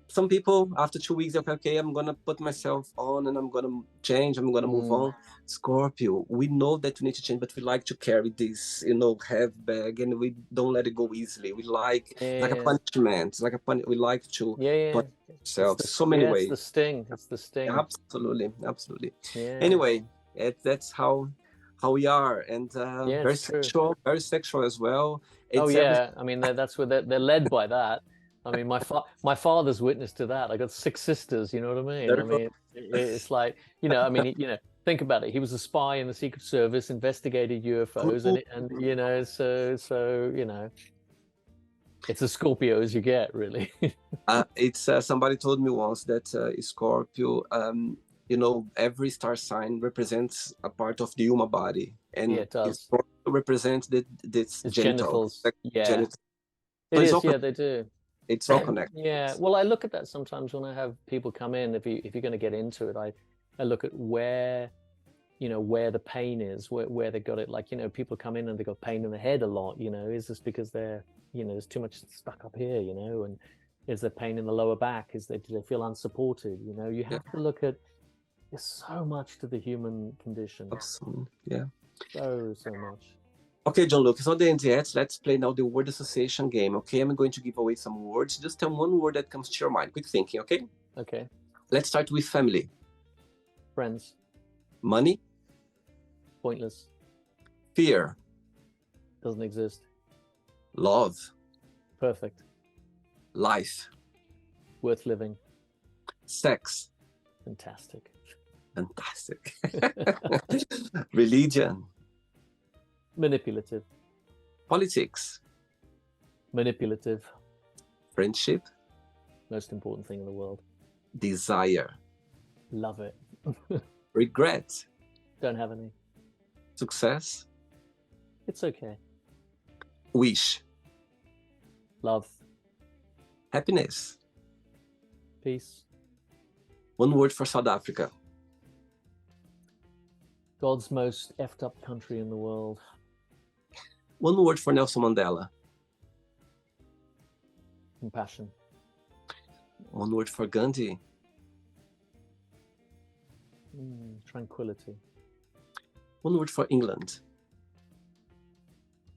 some people after 2 weeks they're like, okay, I'm gonna put myself on and I'm gonna change, I'm gonna move Mm, on. Scorpio, we know that we need to change, but we like to carry this, have bag, and we don't let it go easily. We like a yeah, punishment, we like to yeah, yeah. punish ourselves so many It's the ways. sting. It's the sting. Absolutely, absolutely. Yeah, Anyway, that's how we are, and yeah. It's true. very sexual as well. Oh It's everything. yeah, I mean that's where they're led by that. I mean, my father's witness to that. I got six sisters. You know what I mean? I mean, it's like, I mean, think about it. He was a spy in the Secret Service, investigated UFOs, and so it's as Scorpio as you get, really. It's somebody told me once that Scorpio, every star sign represents a part of the human body, Yeah, and it does. Scorpio represents this It's genital, genitals. Yeah, genital. So it is. Yeah, they do. it's all connected. Yeah. Well, I look at that sometimes when I have people come in. If you're going to get into it, I look at where the pain is, where they got it. Like, people come in and they got pain in the head a lot. Is this because there's too much stuck up here, and is there pain in the lower back? Do they feel unsupported? You Yeah, have to look at, there's so much to the human condition. absolutely. Yeah. So much. Okay, John Luc, it's not the end yet. Let's play now the word association game. Okay, I'm going to give away some words. Just tell one word that comes to your mind. Quick thinking. Okay. Okay. Let's start with family. Friends. Money. Pointless. Fear. Doesn't exist. Love. Perfect. Life. Worth living. Sex. Fantastic. Fantastic. Religion. Manipulative. Politics. Manipulative. Friendship. Most important thing in the world. Desire. Love it. Regret. Don't have any. Success. It's okay. Wish. Love. Happiness. Peace. One word for South Africa. God's most effed up country in the world. One word for Nelson Mandela. Compassion. One word for Gandhi. Tranquility. One word for England.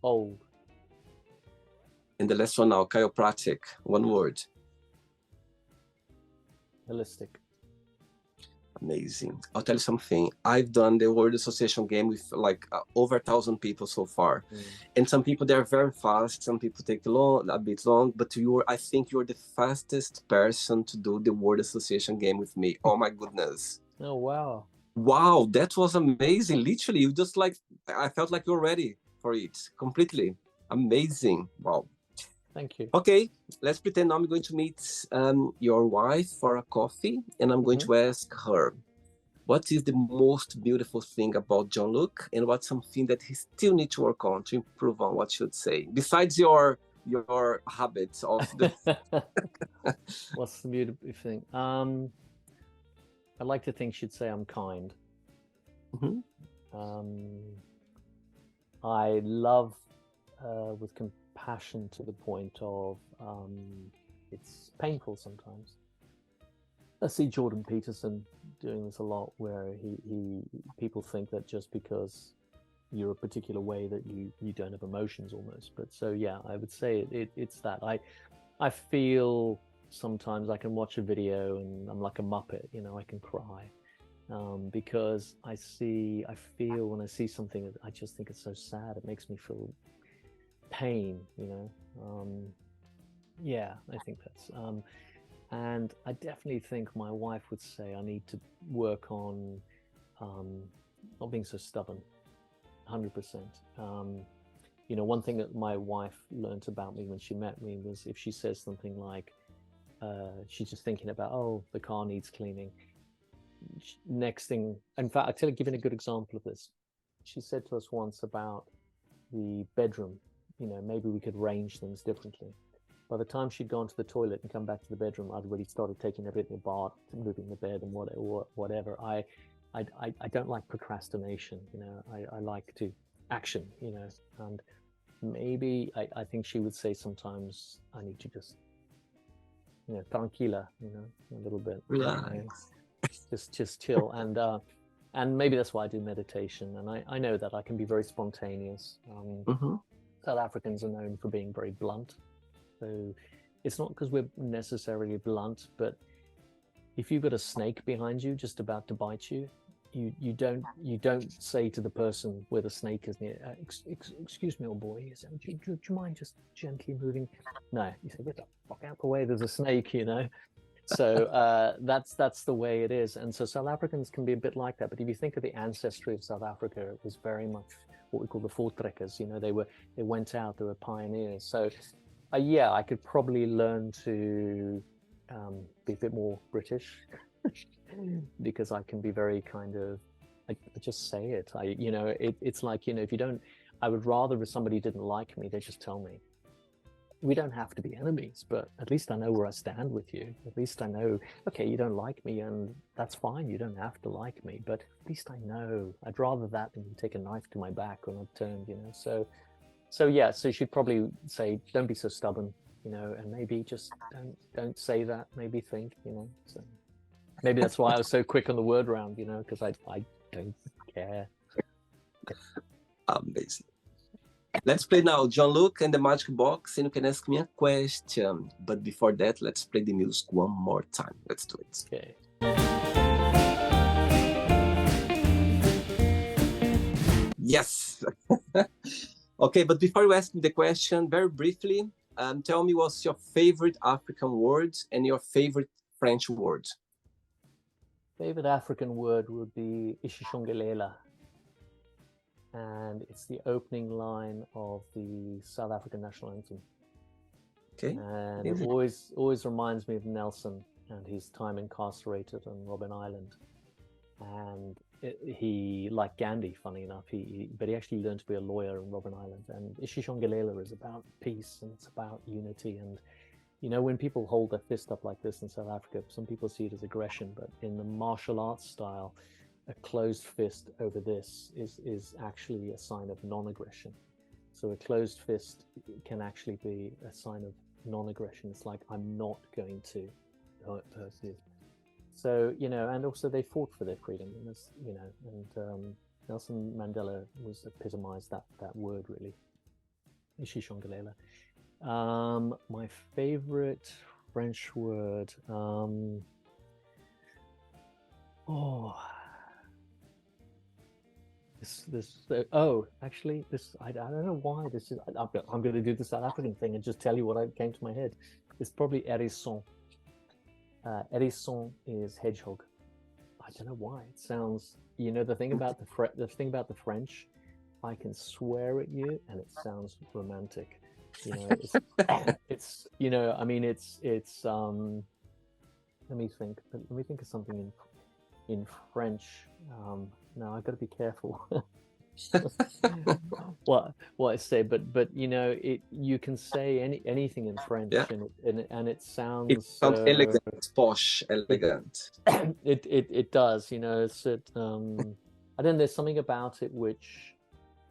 Old. And the last one now, chiropractic. One word. Holistic. Amazing. I'll tell you something. I've done the word association game with over 1,000 people so far. And some people, they're very fast. Some people take a bit long, but I think you're the fastest person to do the word association game with me. Oh my goodness. Oh, wow. Wow, that was amazing. Literally, you just I felt like you're ready for it completely. Amazing. Wow. Thank you. Okay, let's pretend I'm going to meet your wife for a coffee, and I'm going to ask her, what is the most beautiful thing about Jean Luc, and what's something that he still needs to work on to improve on, what should say, besides your habits of the... What's the beautiful thing? I'd like to think she'd say I'm kind. I love with compassion to the point of it's painful sometimes. I see Jordan Peterson doing this a lot, where people think that just because you're a particular way that you don't have emotions almost. But so yeah, I would say it's that. I feel sometimes I can watch a video and I'm like a Muppet, I can cry because I feel when I see something that I just think it's so sad, it makes me feel pain, yeah, I think that's and I definitely think my wife would say I need to work on not being so stubborn. 100%. One thing that my wife learned about me when she met me was if she says something like she's just thinking about, oh, the car needs cleaning, next thing, in fact, I'll give you a good example of this. She said to us once about the bedroom, maybe we could arrange things differently. By the time she'd gone to the toilet and come back to the bedroom, I'd already started taking everything apart, moving the bed and whatever. I don't like procrastination, I like to action, and maybe I think she would say sometimes I need to just, tranquila, a little bit. Relax. Just chill. And maybe that's why I do meditation. And I know that I can be very spontaneous. South Africans are known for being very blunt. So it's not because we're necessarily blunt, but if you've got a snake behind you just about to bite you, you don't say to the person where the snake is near, excuse me, old boy, do you mind just gently moving? No, you say, get the fuck out the way, there's a snake, So that's the way it is. And so South Africans can be a bit like that. But if you think of the ancestry of South Africa, it was very much what we call the voortrekkers. They went out, they were pioneers. So yeah, I could probably learn to be a bit more British because I can be very kind of, I just say it. It's like, if you don't, I would rather if somebody didn't like me, they just tell me. We don't have to be enemies, but at least I know where I stand with you. At least I know, okay, you don't like me, and that's fine. You don't have to like me, but at least I know. I'd rather that than you take a knife to my back when I've turned, So yeah, so she'd probably say, don't be so stubborn, and maybe just don't say that. Maybe think, So maybe that's why I was so quick on the word round, because I don't care. Amazing. Let's play now Jean Luc and the Magic Box, and you can ask me a question. But before that, let's play the music one more time. Let's do it. Okay. Yes. Okay, but before you ask me the question, very briefly, tell me what's your favorite African word and your favorite French word. Favorite African word would be Ishishongelela. And it's the opening line of the South African national anthem. Okay. And it always reminds me of Nelson and his time incarcerated on Robben Island. And he, like Gandhi, funny enough, but he actually learned to be a lawyer on Robben Island. And Ishishongelela is about peace and it's about unity. And when people hold their fist up like this in South Africa, some people see it as aggression, but in the martial arts style, a closed fist over this is actually a sign of non-aggression. So a closed fist can actually be a sign of non-aggression. It's like, I'm not going to hurt you. So, and also they fought for their freedom, and Nelson Mandela was epitomized that word, really. Ishishongelela. My favorite French word, actually, I don't know why this is. I'm going to do the South African thing and just tell you what came to my head. It's probably hérisson. Hérisson is hedgehog. I don't know why. It sounds. The thing about the French, I can swear at you, and it sounds romantic. It's. I mean, it's. Let me think. Let me think of something in French. Now I've got to be careful what I say, but you can say anything in French, yeah. and it sounds. It sounds elegant, posh, elegant. It does, It's I don't know. There's something about it which.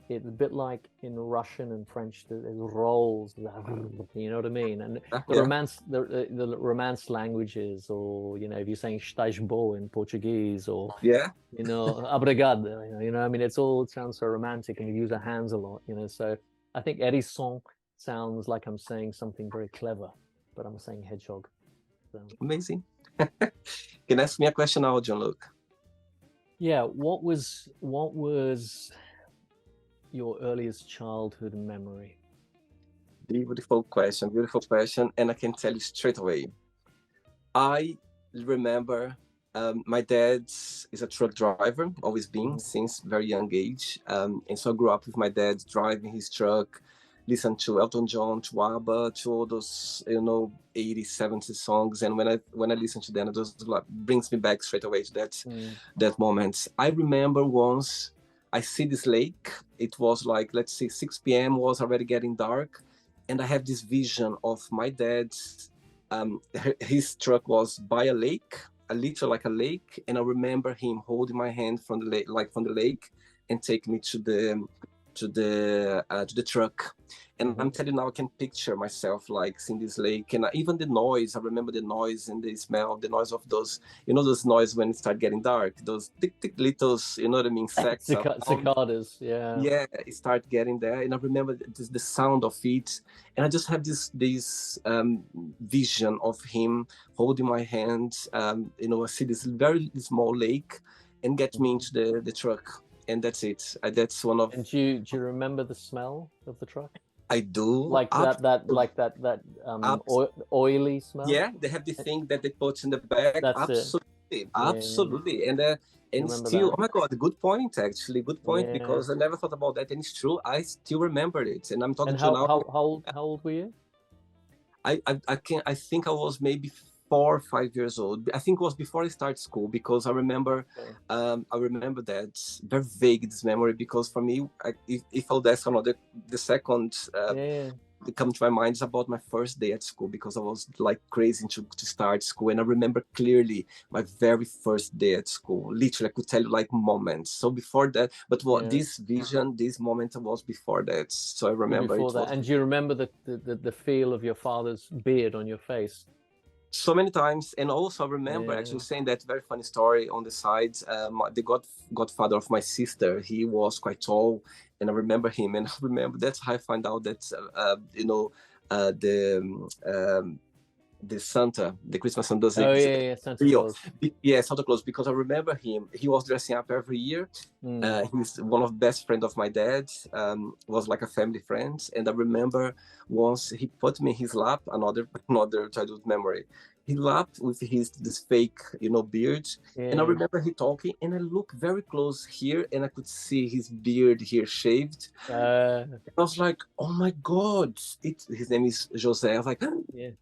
It's a bit like in Russian and French, there's rolls, you know what I mean? And the romance languages, or if you're saying "estás bom" in Portuguese, or "obrigado," I mean, it sounds so romantic, and we use our hands a lot, So I think hérisson sounds like I'm saying something very clever, but I'm saying hedgehog. So. Amazing. Can you ask me a question now, Jean Luc? Yeah, what was your earliest childhood memory? Beautiful question, and I can tell you straight away. I remember my dad is a truck driver, always been since very young age, and so I grew up with my dad driving his truck, listen to Elton John, to ABBA, to all those, 80s, 70s songs. And when I listen to them, it just like brings me back straight away to that moment. I remember once I see this lake. It was like, let's say 6 p.m. was already getting dark. And I have this vision of my dad. His truck was by a lake, a little like a lake. And I remember him holding my hand from the lake, and take me to the truck. And I'm telling you now, I can picture myself like seeing this lake, and even the noise. I remember the noise and the smell, the noise of those, those noise when it start getting dark, those tick tick little, what I mean, insects. Cicadas, yeah. Yeah, it start getting there, and I remember the sound of it, and I just have this vision of him holding my hand. I see this very small lake, and get me into the truck. And that's it. That's one of. And do you remember the smell of the truck? I do. Like that oily smell. Yeah, they have the thing that they put in the bag. That's absolutely, absolutely. And still, oh my God, good point. Actually, good point, because I never thought about that, and it's true. I still remember it, and I'm talking to now. How old were you? I think I was maybe 4 or 5 years old. I think it was before I started school, because I remember that very vague, this memory, because for me, if I'll ask another, the second that come to my mind is about my first day at school, because I was like crazy to start school. And I remember clearly my very first day at school. Literally, I could tell you like moments. So before that, but this vision, this moment was before that. So I remember before that. And do you remember the feel of your father's beard on your face? So many times. And also I remember actually saying that very funny story on the side. The godfather of my sister, he was quite tall, and I remember him, and I remember that's how I find out that the Santa, the Christmas Santa does Santa Claus. Yeah, Santa Claus, because I remember him. He was dressing up every year. He's one of the best friends of my dad. Was like a family friend, and I remember once he put me in his lap. Another childhood memory. He laughed with this fake, beard. And I remember he talking, and I look very close here, and I could see his beard here shaved. I was like, oh my God, his name is Jose. I was like,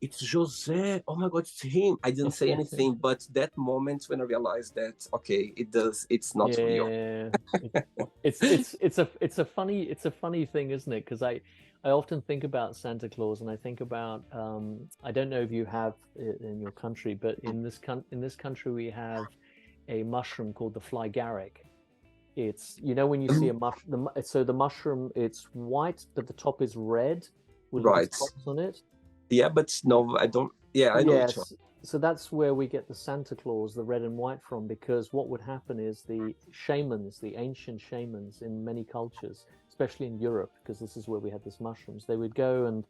it's Jose. Oh my God, it's him. I didn't say anything, but that moment when I realized that, okay, it's not real. It's a funny thing, isn't it? Because I often think about Santa Claus, and I think about I don't know if you have it in your country, but in this country we have a mushroom called the fly garrick. It's when you see a mushroom. So the mushroom, it's white, but the top is red with spots on it. Yeah, but no, I don't. Yeah, I know. Yes. So that's where we get the Santa Claus, the red and white, from, because what would happen is the ancient shamans in many cultures, especially in Europe, because this is where we had these mushrooms, they would go and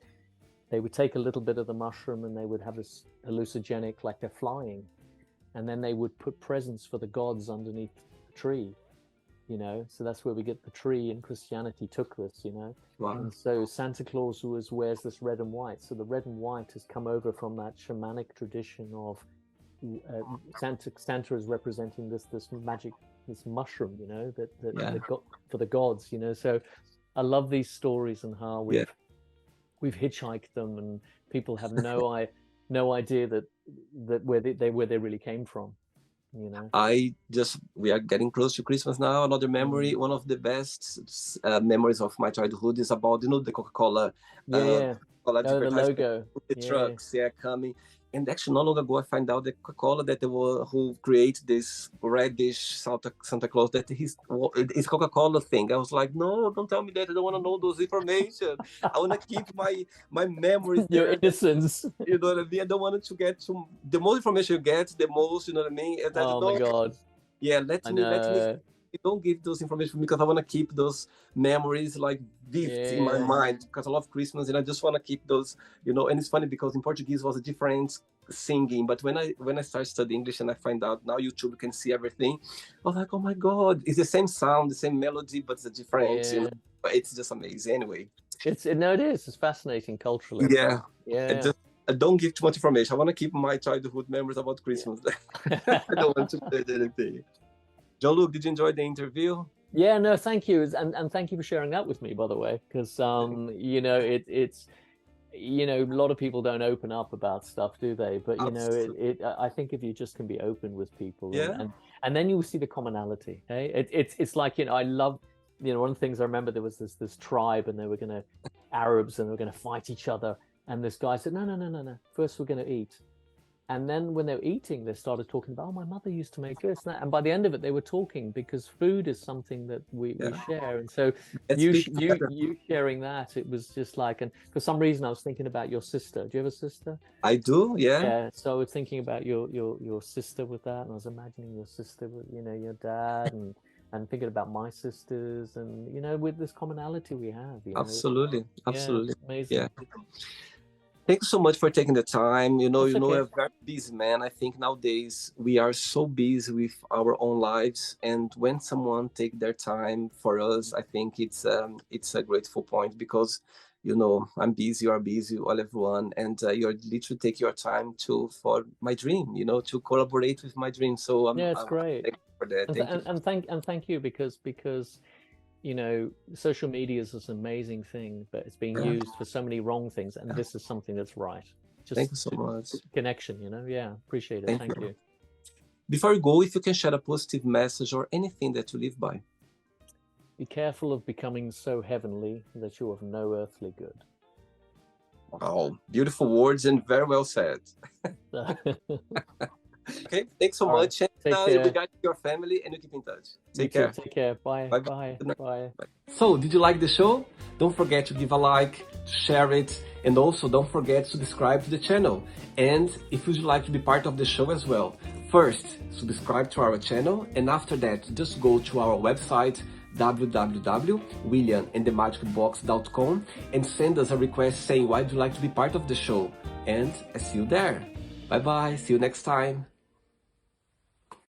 they would take a little bit of the mushroom, and they would have this hallucinogenic, like they're flying, and then they would put presents for the gods underneath the tree, so that's where we get the tree, and Christianity took this, Wow. And so Santa Claus wears this red and white. So the red and white has come over from that shamanic tradition of Santa is representing this magic, this mushroom, that got for the gods, So I love these stories, and how we've hitchhiked them, and people have no idea that where they really came from. We are getting close to Christmas now. Another memory, one of the best memories of my childhood is about, the Coca-Cola, the logo, the trucks, coming. And actually, not long ago, I found out that Coca-Cola, that they were who create this reddish Santa Claus, that it's Coca-Cola thing. I was like, no, don't tell me that. I don't want to know those information. I want to keep my memories. Your innocence. You know what I mean? I don't want it to get to the more information you get, the most. You know what I mean? And my God. Yeah, let me. Don't give those information, because I want to keep those memories like vivid in my mind, because I love Christmas, and I just want to keep those, And it's funny because in Portuguese was a different singing, but when I started studying English and I find out now YouTube can see everything, I was like, oh my God, it's the same sound, the same melody, but it's a different. But it's just amazing anyway. It is. It's fascinating culturally. Yeah. I don't give too much information. I want to keep my childhood memories about Christmas. I don't want to say anything. Jean Luc, did you enjoy the interview? Yeah, no, thank you, and thank you for sharing that with me, by the way, because it's a lot of people don't open up about stuff, do they? But Absolutely. I think if you just can be open with people, and Yeah. and then you'll see the commonality. Hey, it's like I love one of the things I remember, there was this tribe, and they were gonna Arabs, and they were gonna fight each other, and this guy said, no, no, no, no, no, first we're gonna eat. And then when they were eating, they started talking about, oh, my mother used to make this and that. And by the end of it, they were talking, because food is something that we Yeah. share. And so Let's you speak you together. you sharing that, it was just like, and for some reason I was thinking about your sister. Do you have a sister? I do, yeah. Yeah. So I was thinking about your sister with that, and I was imagining your sister with your dad, and thinking about my sisters, and with this commonality we have. Absolutely. Yeah, Absolutely. amazing. Yeah. Thank you so much for taking the time. That's You're okay. a very busy man. I think nowadays we are so busy with our own lives, and when someone take their time for us, I think it's a grateful point because I'm busy, you are busy, all everyone, and you're literally take your time to for my dream, to collaborate with my dream. So Yeah, it's I'm great. thankful for that. And, th- Thank you. and thank you, because social media is this amazing thing, but it's being Yeah, used for so many wrong things, and yeah. this is something that's right. Thank Just you so much. connection. Yeah, appreciate it. Thank Thank you. you. Before you go, if you can share a positive message or anything that you live by. Be careful of becoming so heavenly that you have no earthly good. Wow, beautiful words and very well said. All Okay, thanks so right. much. And Take you care. regard your family and you keep in touch. You Take too. care. Take care. Bye. Bye Bye. bye. Bye. So, did you like the show? Don't forget to give a like, to share it, and also don't forget to subscribe to the channel. And if you'd like to be part of the show as well, first, subscribe to our channel, and after that, just go to our website, www.williamandthemagicbox.com, and send us a request saying why would you like to be part of the show. And I see you there. Bye bye, see you next time.